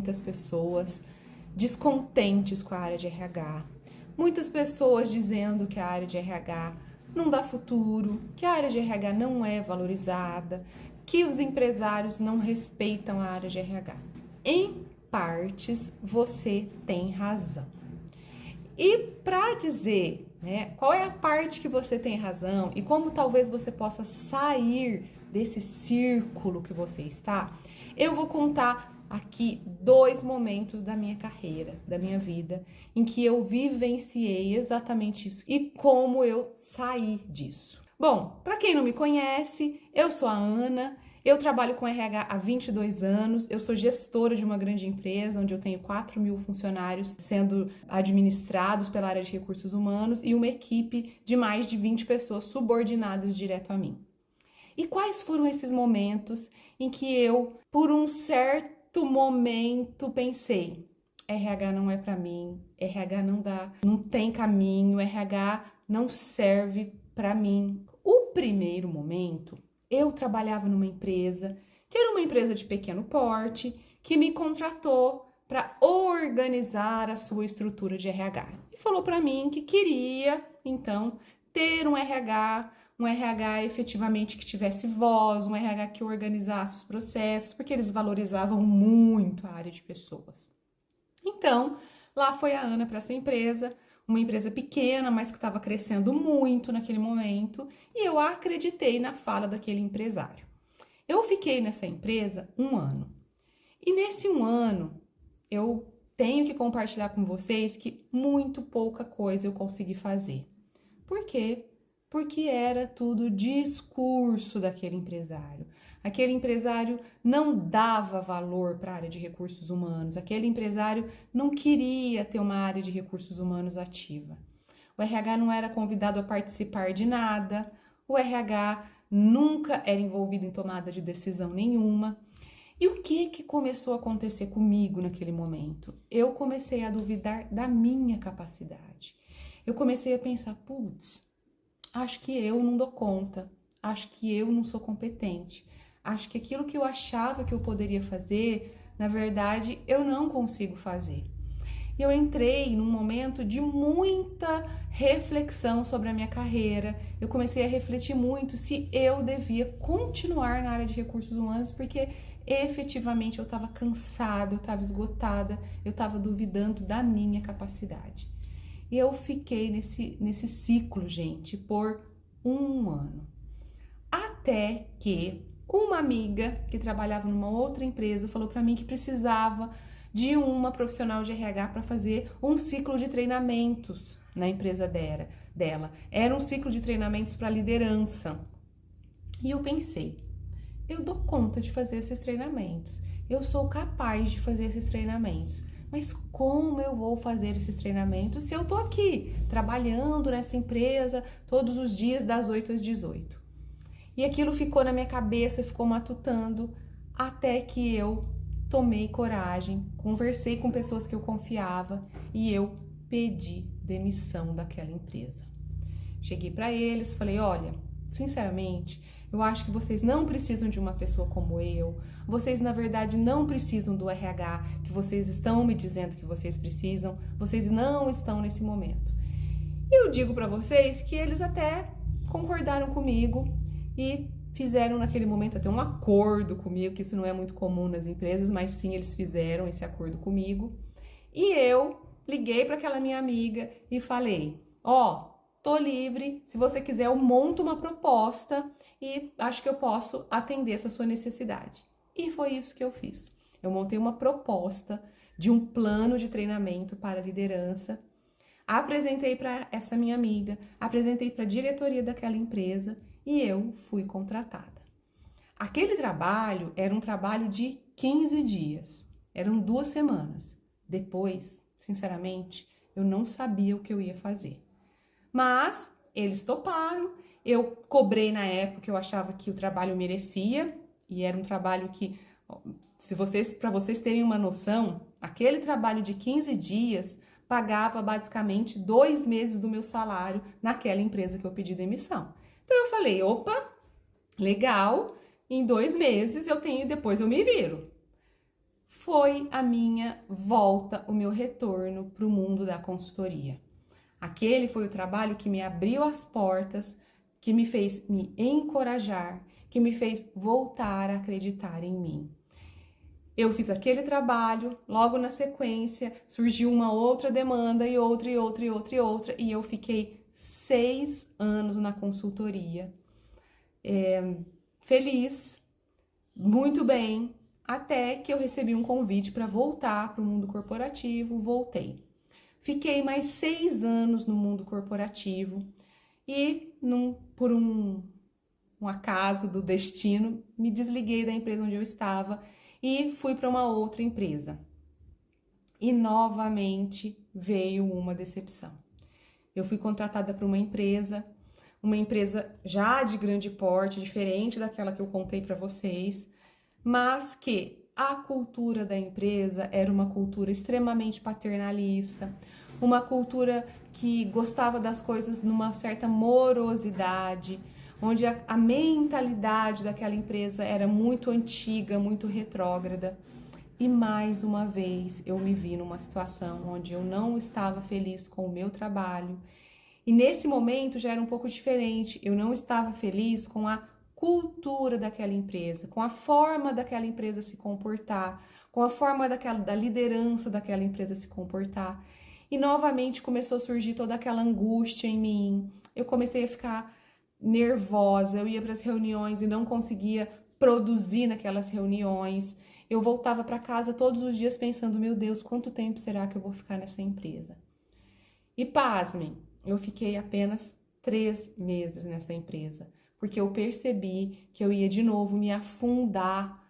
muitas pessoas descontentes com a área de RH. Muitas pessoas dizendo que a área de RH não dá futuro, que a área de RH não é valorizada, que os empresários não respeitam a área de RH. Em partes, você tem razão. E para dizer, qual é a parte que você tem razão e como talvez você possa sair desse círculo que você está, eu vou contar aqui 2 momentos da minha carreira, da minha vida, em que eu vivenciei exatamente isso e como eu saí disso. Bom, para quem não me conhece, eu sou a Ana, eu trabalho com RH há 22 anos, eu sou gestora de uma grande empresa, onde eu tenho 4.000 funcionários sendo administrados pela área de recursos humanos e uma equipe de mais de 20 pessoas subordinadas direto a mim. E quais foram esses momentos em que eu, por um certo momento, pensei: RH não é para mim, RH não tem caminho, RH não serve para mim. O primeiro momento, eu trabalhava numa empresa, que era uma empresa de pequeno porte, que me contratou para organizar a sua estrutura de RH. E falou para mim que queria, então, ter um RH efetivamente que tivesse voz, um RH que organizasse os processos, porque eles valorizavam muito a área de pessoas. Então, lá foi a Ana para essa empresa, uma empresa pequena, mas que estava crescendo muito naquele momento, e eu acreditei na fala daquele empresário. Eu fiquei nessa empresa 1 ano. E nesse 1 ano, eu tenho que compartilhar com vocês que muito pouca coisa eu consegui fazer. Por quê? Porque era tudo discurso daquele empresário. Aquele empresário não dava valor para a área de recursos humanos. Aquele empresário não queria ter uma área de recursos humanos ativa. O RH não era convidado a participar de nada. O RH nunca era envolvido em tomada de decisão nenhuma. E o que começou a acontecer comigo naquele momento? Eu comecei a duvidar da minha capacidade. Eu comecei a pensar, putz, acho que eu não dou conta, acho que eu não sou competente, acho que aquilo que eu achava que eu poderia fazer, na verdade, eu não consigo fazer. E eu entrei num momento de muita reflexão sobre a minha carreira, eu comecei a refletir muito se eu devia continuar na área de recursos humanos, porque efetivamente eu estava cansada, eu estava esgotada, eu estava duvidando da minha capacidade. E eu fiquei nesse ciclo, gente, por 1 ano. Até que uma amiga que trabalhava numa outra empresa falou para mim que precisava de uma profissional de RH para fazer um ciclo de treinamentos na empresa dela. Era um ciclo de treinamentos para liderança. E eu pensei, eu dou conta de fazer esses treinamentos. Eu sou capaz de fazer esses treinamentos. Mas como eu vou fazer esses treinamentos se eu tô aqui, trabalhando nessa empresa todos os dias das 8 às 18? E aquilo ficou na minha cabeça, ficou matutando, até que eu tomei coragem, conversei com pessoas que eu confiava e eu pedi demissão daquela empresa. Cheguei para eles, falei, olha, sinceramente, eu acho que vocês não precisam de uma pessoa como eu. Vocês, na verdade, não precisam do RH que vocês estão me dizendo que vocês precisam. Vocês não estão nesse momento. E eu digo para vocês que eles até concordaram comigo e fizeram naquele momento até um acordo comigo, que isso não é muito comum nas empresas, mas sim, eles fizeram esse acordo comigo. E eu liguei para aquela minha amiga e falei, tô livre, se você quiser eu monto uma proposta e acho que eu posso atender essa sua necessidade. E foi isso que eu fiz. Eu montei uma proposta de um plano de treinamento para liderança, apresentei para essa minha amiga, apresentei para a diretoria daquela empresa e eu fui contratada. Aquele trabalho era um trabalho de 15 dias, eram 2 semanas. Depois, sinceramente, eu não sabia o que eu ia fazer. Mas eles toparam, eu cobrei na época, eu achava que o trabalho merecia, e era um trabalho que, para vocês terem uma noção, aquele trabalho de 15 dias pagava basicamente 2 meses do meu salário naquela empresa que eu pedi demissão. Então eu falei, opa, legal, em 2 meses eu tenho, depois eu me viro. foi a minha volta, o meu retorno para o mundo da consultoria. Aquele foi o trabalho que me abriu as portas, que me fez me encorajar, que me fez voltar a acreditar em mim. Eu fiz aquele trabalho, logo na sequência surgiu uma outra demanda e outra, e eu fiquei 6 anos na consultoria, feliz, muito bem, até que eu recebi um convite para voltar para o mundo corporativo, voltei. Fiquei mais 6 anos no mundo corporativo e, por um acaso do destino, me desliguei da empresa onde eu estava e fui para uma outra empresa. E novamente veio uma decepção. Eu fui contratada para uma empresa já de grande porte, diferente daquela que eu contei para vocês, mas que a cultura da empresa era uma cultura extremamente paternalista, uma cultura que gostava das coisas numa certa morosidade, onde a mentalidade daquela empresa era muito antiga, muito retrógrada. E mais uma vez eu me vi numa situação onde eu não estava feliz com o meu trabalho. E nesse momento já era um pouco diferente. Eu não estava feliz com a cultura daquela empresa, com a forma daquela empresa se comportar, com a forma da liderança daquela empresa se comportar. E novamente começou a surgir toda aquela angústia em mim. Eu comecei a ficar nervosa, eu ia para as reuniões e não conseguia produzir naquelas reuniões. Eu voltava para casa todos os dias pensando, meu Deus, quanto tempo será que eu vou ficar nessa empresa? E pasmem, eu fiquei apenas 3 meses nessa empresa, porque eu percebi que eu ia de novo me afundar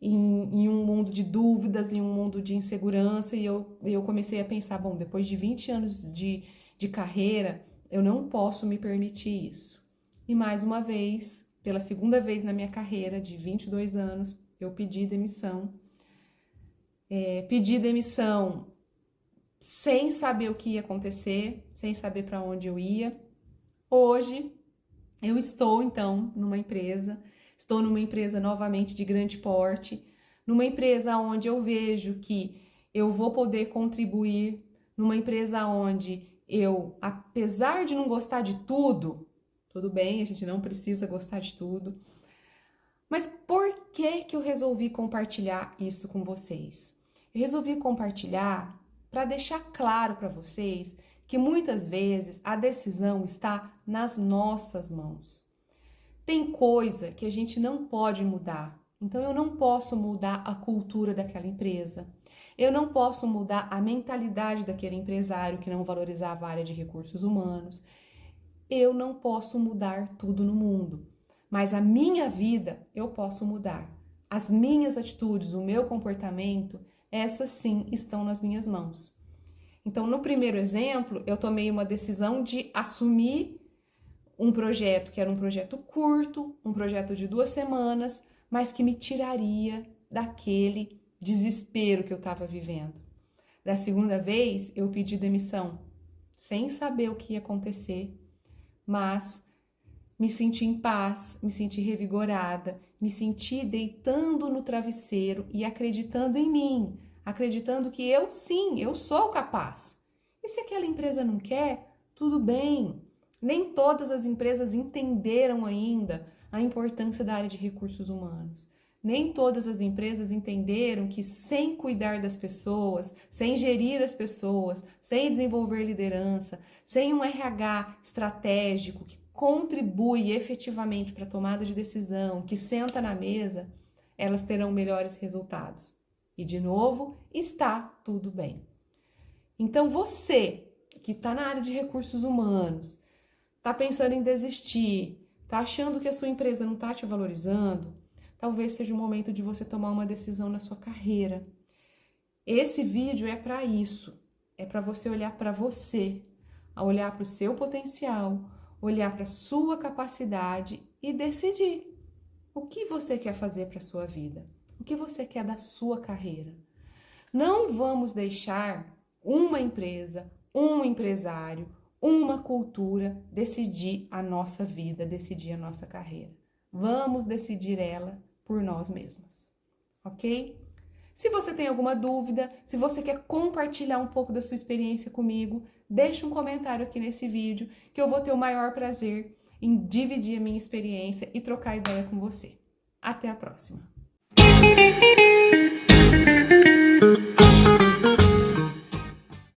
em um mundo de dúvidas, em um mundo de insegurança, e eu comecei a pensar, bom, depois de 20 anos de carreira, eu não posso me permitir isso. E mais uma vez, pela segunda vez na minha carreira de 22 anos, eu pedi demissão. Pedi demissão sem saber o que ia acontecer, sem saber para onde eu ia. Hoje, eu estou, então, estou numa empresa novamente de grande porte, numa empresa onde eu vejo que eu vou poder contribuir, numa empresa onde eu, apesar de não gostar de tudo bem, a gente não precisa gostar de tudo, mas por que eu resolvi compartilhar isso com vocês? Eu resolvi compartilhar para deixar claro para vocês que muitas vezes a decisão está nas nossas mãos. Tem coisa que a gente não pode mudar. Então eu não posso mudar a cultura daquela empresa. Eu não posso mudar a mentalidade daquele empresário que não valorizava a área de recursos humanos. Eu não posso mudar tudo no mundo. Mas a minha vida eu posso mudar. As minhas atitudes, o meu comportamento, essas sim estão nas minhas mãos. Então, no primeiro exemplo, eu tomei uma decisão de assumir um projeto que era um projeto curto, um projeto de 2 semanas, mas que me tiraria daquele desespero que eu estava vivendo. Da segunda vez, eu pedi demissão, sem saber o que ia acontecer, mas me senti em paz, me senti revigorada, me senti deitando no travesseiro e acreditando em mim, acreditando que eu sim, eu sou capaz. E se aquela empresa não quer, tudo bem. Nem todas as empresas entenderam ainda a importância da área de recursos humanos. Nem todas as empresas entenderam que sem cuidar das pessoas, sem gerir as pessoas, sem desenvolver liderança, sem um RH estratégico que contribui efetivamente para a tomada de decisão, que senta na mesa, elas terão melhores resultados. E, de novo, está tudo bem. Então, você que está na área de recursos humanos, está pensando em desistir, está achando que a sua empresa não está te valorizando, talvez seja o momento de você tomar uma decisão na sua carreira. Esse vídeo é para isso, é para você olhar para você, olhar para o seu potencial, olhar para a sua capacidade e decidir o que você quer fazer para a sua vida, o que você quer da sua carreira. Não vamos deixar uma empresa, um empresário, uma cultura decidir a nossa vida, decidir a nossa carreira. Vamos decidir ela por nós mesmos, ok? Se você tem alguma dúvida, se você quer compartilhar um pouco da sua experiência comigo, deixe um comentário aqui nesse vídeo que eu vou ter o maior prazer em dividir a minha experiência e trocar ideia com você. Até a próxima!